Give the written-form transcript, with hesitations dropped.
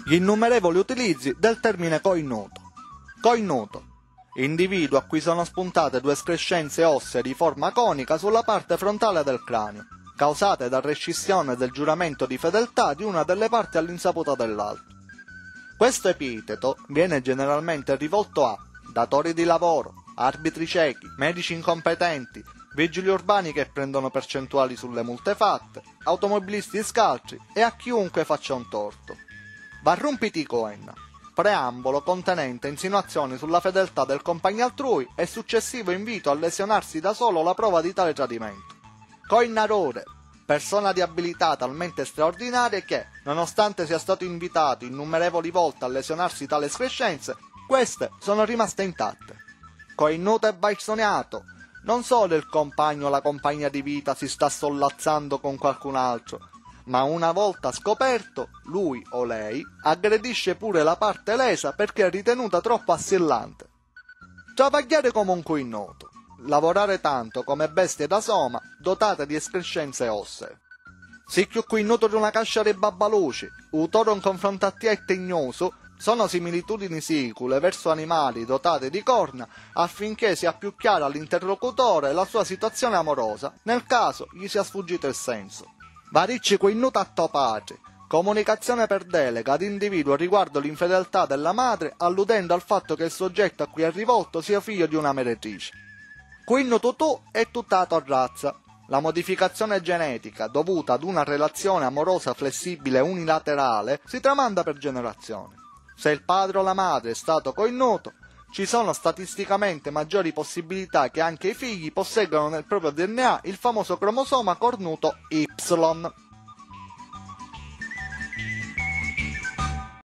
Gli innumerevoli utilizzi del termine coinnuto. Coinnuto: individuo a cui sono spuntate due escrescenze ossee di forma conica sulla parte frontale del cranio, causate da rescissione del giuramento di fedeltà di una delle parti all'insaputa dell'altro. Questo epiteto viene generalmente rivolto a datori di lavoro, arbitri ciechi, medici incompetenti, vigili urbani che prendono percentuali sulle multe fatte, automobilisti scaltri e a chiunque faccia un torto. Varrumpiti coen. Preambolo contenente insinuazioni sulla fedeltà del compagno altrui e successivo invito a lesionarsi da solo la prova di tale tradimento. Coinarore: persona di abilità talmente straordinarie che, nonostante sia stato invitato innumerevoli volte a lesionarsi tale escrescenze, queste sono rimaste intatte. Coinnuto e baisoniato: non solo il compagno o la compagna di vita si sta sollazzando con qualcun altro, ma una volta scoperto, lui o lei aggredisce pure la parte lesa perché è ritenuta troppo assillante. Travagliare come un coinnuto: lavorare tanto come bestie da soma dotate di escrescenze ossee. Si più coinnuto di una cascia di babbaluci, utoro un confrontattia e tegnoso, sono similitudini sicule verso animali dotati di corna affinché sia più chiara all'interlocutore la sua situazione amorosa nel caso gli sia sfuggito il senso. Varicci coinnuto a topatri: comunicazione per delega ad individuo riguardo l'infedeltà della madre alludendo al fatto che il soggetto a cui è rivolto sia figlio di una meretrice. Coinnuto tu e tutta la razza: la modificazione genetica dovuta ad una relazione amorosa flessibile e unilaterale si tramanda per generazioni. Se il padre o la madre è stato coinnuto, ci sono statisticamente maggiori possibilità che anche i figli posseggano nel proprio DNA il famoso cromosoma cornuto Y.